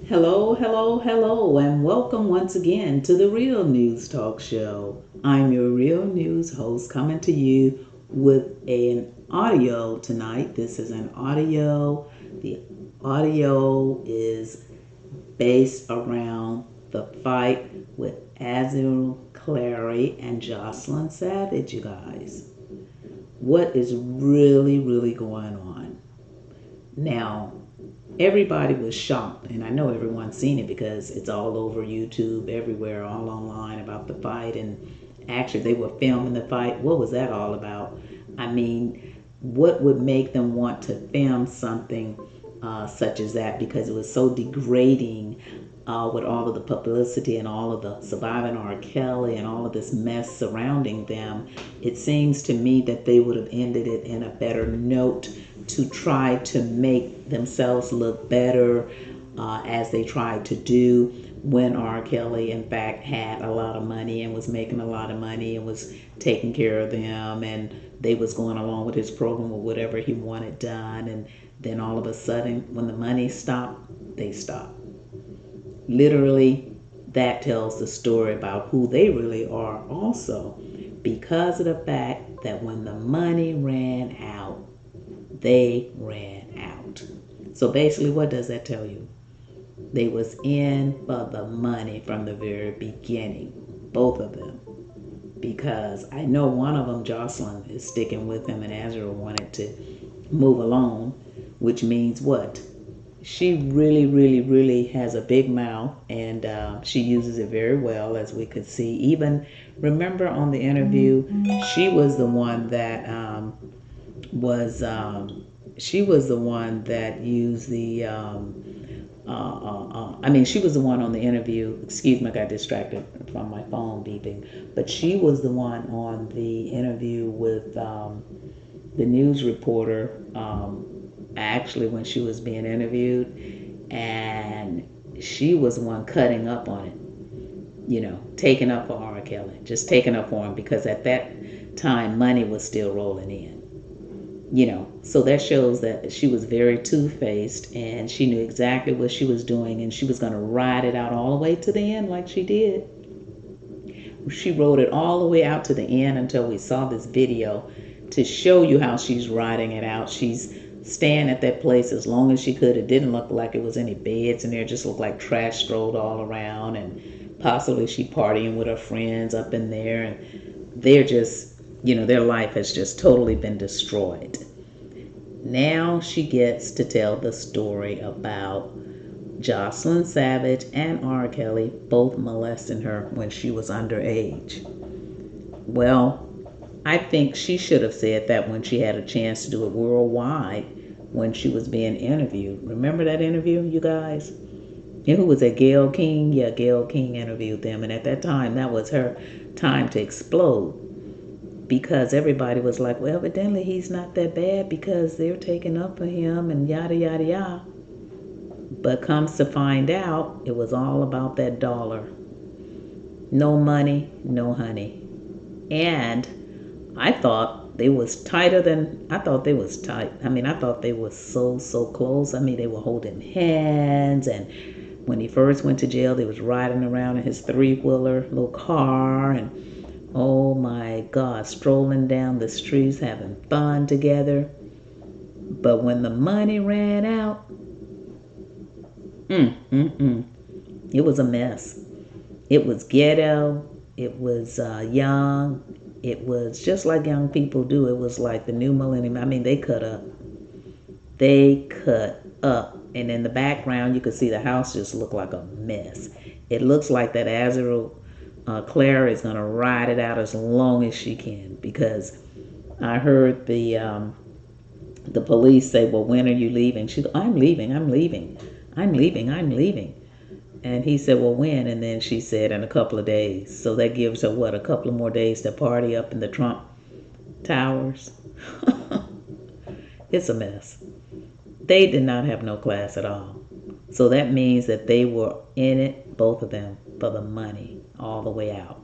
Hello, hello, hello, and welcome once again to the Real News Talk Show. I'm your Real News host coming to you with an audio tonight. This is an audio. The audio is based around the fight with Azriel Clary and Joycelyn Savage, you guys. What is really going on? Now, everybody was shocked, and I know everyone's seen it because it's all over YouTube, everywhere, all online about the fight. And actually, they were filming the fight. What was that all about? I mean, what would make them want to film something such as that? Because it was so degrading with all of the publicity and all of the surviving R. Kelly and all of this mess surrounding them. It seems to me that they would have ended it in a better note to try to make themselves look better as they tried to do when R. Kelly, in fact, had a lot of money and was making a lot of money and was taking care of them, and they was going along with his program or whatever he wanted done. And then all of a sudden, when the money stopped, they stopped. Literally, that tells the story about who they really are also, because of the fact that when the money ran out, they ran out. So basically, what does that tell you? They was in for the money from the very beginning, both of them. Because I know one of them, Joycelyn, is sticking with him, and Azriel wanted to move along, which means what? She really has a big mouth, and she uses it very well, as we could see. Even remember on the interview, she was the one that was she was the one that used the she was the one on the interview. Excuse me, I got distracted from my phone beeping. But she was the one on the interview with the news reporter, actually, when she was being interviewed. And she was the one cutting up on it, taking up for R. Kelly, just taking up for him, because at that time, money was still rolling in. So that shows that she was very two-faced, and she knew exactly what she was doing, and she was going to ride it out all the way to the end like she did. She rode it all the way out to the end until we saw this video to show you how she's riding it out. She's staying at that place as long as she could. It didn't look like it was any beds in there. It just looked like trash strolled all around, and possibly she partying with her friends up in there, and they're just, their life has just totally been destroyed. Now she gets to tell the story about Joycelyn Savage and R. Kelly both molesting her when she was underage. Well, I think she should have said that when she had a chance to do it worldwide when she was being interviewed. Remember that interview, you guys? And who was that, Gayle King? Yeah, Gayle King interviewed them. And at that time, that was her time to explode. Because everybody was like, well, evidently he's not that bad because they're taking up for him and yada, yada, yada. But comes to find out, it was all about that dollar. No money, no honey. And I thought they was tighter than, I thought they was tight. I thought they was so close. They were holding hands, and when he first went to jail, they was riding around in his three-wheeler little car, and oh my God, strolling down the streets, having fun together. But when the money ran out, it was a mess. It was ghetto. It was young. It was just like young people do. It was like the new millennium. They cut up. They cut up. And in the background, you could see the house just looked like a mess. It looks like that Azriel Clary is going to ride it out as long as she can, because I heard the police say, well, when are you leaving? She goes, I'm leaving. And he said, well, when? And then she said, in a couple of days. So that gives her, a couple of more days to party up in the Trump Towers. It's a mess. They did not have no class at all. So that means that they were in it, both of them, for the money all the way out.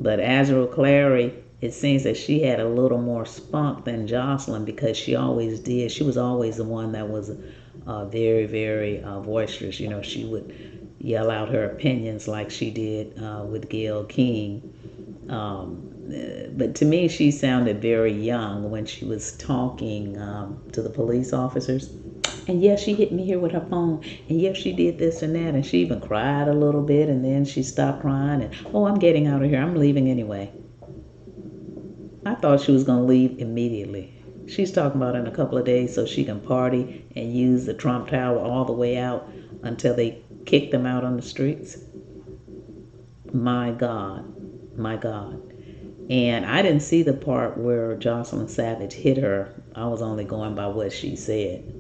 But Azriel Clary, it seems that she had a little more spunk than Joycelyn, because she always did. She was always the one that was very, very boisterous. You know, she would yell out her opinions like she did with Gayle King. But to me, she sounded very young when she was talking to the police officers. And yes, she hit me here with her phone. And yes, she did this and that. And she even cried a little bit. And then she stopped crying. And, oh, I'm getting out of here. I'm leaving anyway. I thought she was going to leave immediately. She's talking about in a couple of days so she can party and use the Trump Tower all the way out until they kick them out on the streets. My God. My God. And I didn't see the part where Joycelyn Savage hit her. I was only going by what she said.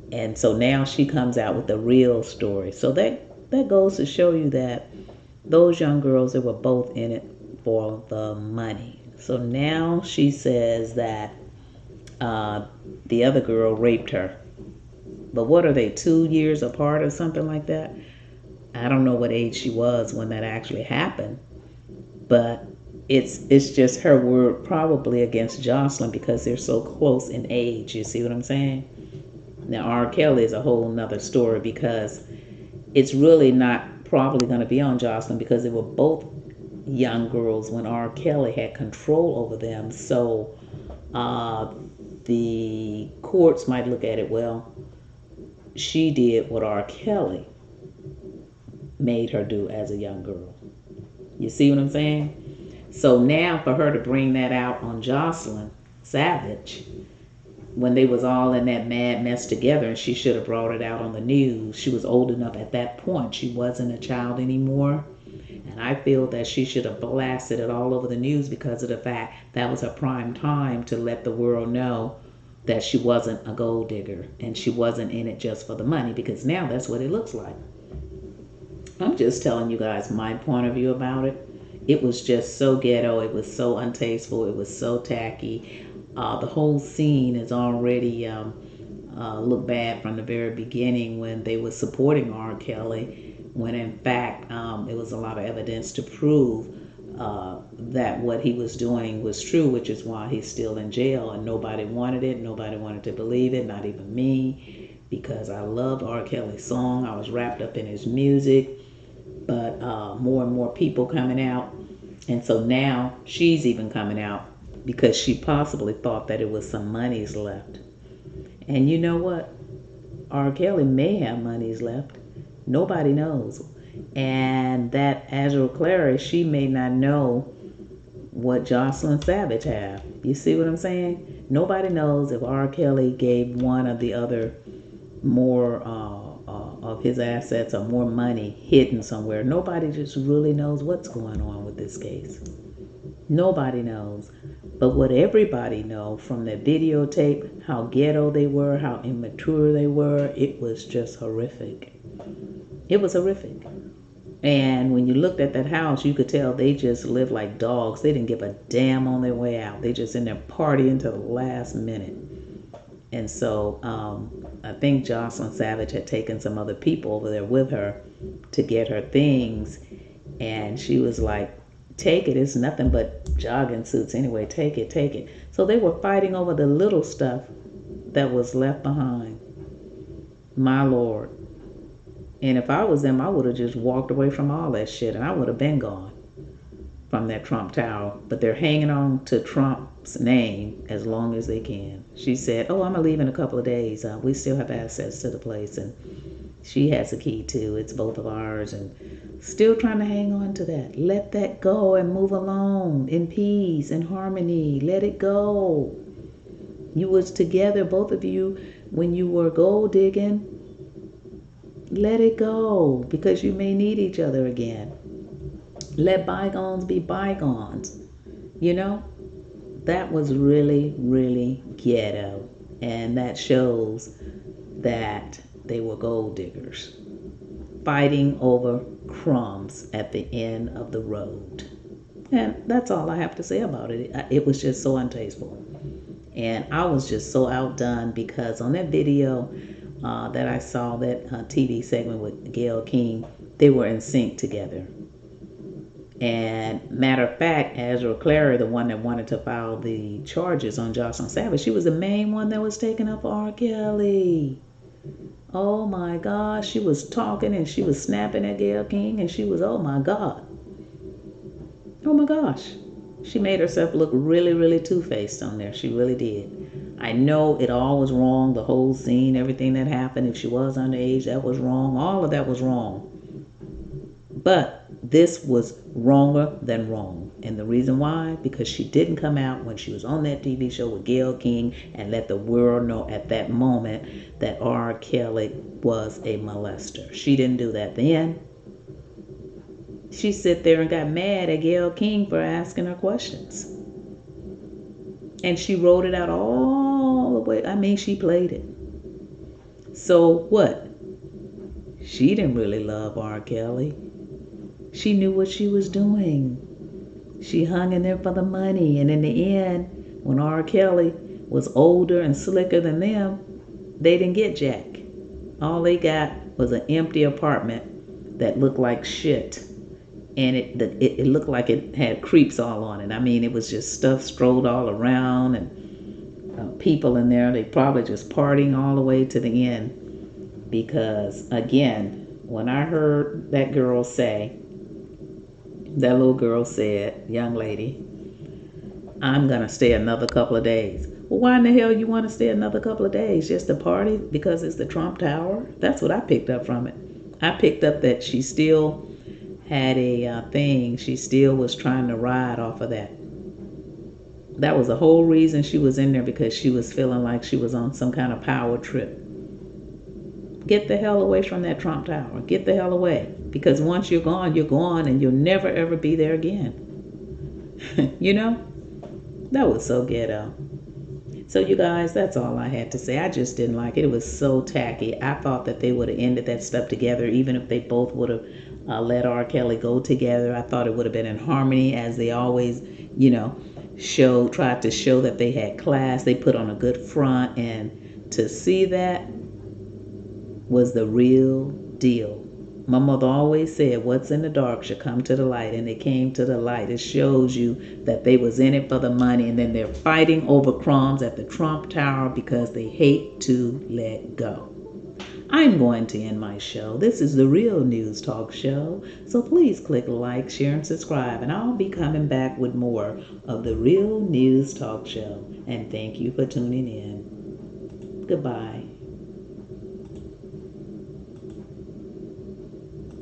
And so now she comes out with the real story. So that goes to show you that those young girls, they were both in it for the money. So now she says that the other girl raped her. But what are they, 2 years apart or something like that? I don't know what age she was when that actually happened. But it's just her word probably against Joycelyn because they're so close in age. You see what I'm saying? Now, R. Kelly is a whole nother story because it's really not probably going to be on Joycelyn because they were both young girls when R. Kelly had control over them. So the courts might look at it, well, she did what R. Kelly made her do as a young girl. You see what I'm saying? So now for her to bring that out on Joycelyn Savage, when they was all in that mad mess together, and she should have brought it out on the news. She was old enough at that point. She wasn't a child anymore. And I feel that she should have blasted it all over the news because of the fact that was her prime time to let the world know that she wasn't a gold digger and she wasn't in it just for the money, because now that's what it looks like. I'm just telling you guys my point of view about it. It was just so ghetto. It was so untasteful. It was so tacky. The whole scene is already looked bad from the very beginning when they were supporting R. Kelly, when in fact it was a lot of evidence to prove that what he was doing was true, which is why he's still in jail. And nobody wanted it. Nobody wanted to believe it, not even me, because I loved R. Kelly's song. I was wrapped up in his music. But more and more people coming out. And so now she's even coming out because she possibly thought that it was some monies left. And you know what? R. Kelly may have monies left. Nobody knows. And that Azriel Clary, she may not know what Joycelyn Savage have. You see what I'm saying? Nobody knows if R. Kelly gave one or the other more of his assets or more money hidden somewhere. Nobody just really knows what's going on with this case. Nobody knows. But what everybody knows from that videotape, how ghetto they were, how immature they were, it was just horrific. It was horrific. And when you looked at that house, you could tell they just lived like dogs. They didn't give a damn on their way out. They just in there partying to the last minute. And so I think Joycelyn Savage had taken some other people over there with her to get her things. And she was like, take it. It's nothing but jogging suits anyway. Take it, take it. So they were fighting over the little stuff that was left behind. My Lord. And if I was them, I would have just walked away from all that shit and I would have been gone from that Trump Tower. But they're hanging on to Trump's name as long as they can. She said, oh, I'm going to leave in a couple of days. We still have access to the place. And she has a key too. It's both of ours. And still trying to hang on to that. Let that go and move along in peace and harmony. Let it go. You was together, both of you, when you were gold digging. Let it go because you may need each other again. Let bygones be bygones. You know, that was really, really ghetto. And that shows that they were gold diggers fighting over crumbs at the end of the road. And that's all I have to say about it. It was just so untasteful. And I was just so outdone because on that video that I saw, that TV segment with Gayle King, they were in sync together. And matter of fact, Azriel Clary, the one that wanted to file the charges on Joycelyn Savage, she was the main one that was taking up R. Kelly. Oh my gosh, she was talking and she was snapping at Gayle King and she was, oh my God. Oh my gosh. She made herself look really, really two-faced on there. She really did. I know it all was wrong, the whole scene, everything that happened. If she was underage, that was wrong. All of that was wrong. But this was wronger than wrong. And the reason why, because she didn't come out when she was on that TV show with Gayle King and let the world know at that moment that R. Kelly was a molester. She didn't do that then. She sit there and got mad at Gayle King for asking her questions. And she wrote it out all the way. I mean, she played it. So what? She didn't really love R. Kelly. She knew what she was doing. She hung in there for the money. And in the end, when R. Kelly was older and slicker than them, they didn't get jack. All they got was an empty apartment that looked like shit. And it looked like it had creeps all on it. I mean, it was just stuff strolled all around and people in there. They probably just partying all the way to the end. Because, again, when I heard that girl say, that little girl said, young lady, I'm going to stay another couple of days. Well, why in the hell you want to stay another couple of days? Just to party because it's the Trump Tower? That's what I picked up from it. I picked up that she still had a thing. She still was trying to ride off of that. That was the whole reason she was in there, because she was feeling like she was on some kind of power trip. Get the hell away from that Trump Tower. Get the hell away. Because once you're gone, and you'll never ever be there again. You know? That was so ghetto. So you guys, that's all I had to say. I just didn't like it. It was so tacky. I thought that they would have ended that stuff together, even if they both would have let R. Kelly go together. I thought it would have been in harmony, as they always, tried to show that they had class. They put on a good front, and to see that was the real deal. My mother always said, what's in the dark should come to the light, and they came to the light. It shows you that they was in it for the money, and then they're fighting over crumbs at the Trump Tower because they hate to let go. I'm going to end my show. This is the Real News Talk Show, so please click like, share, and subscribe, and I'll be coming back with more of the Real News Talk Show. And thank you for tuning in. Goodbye.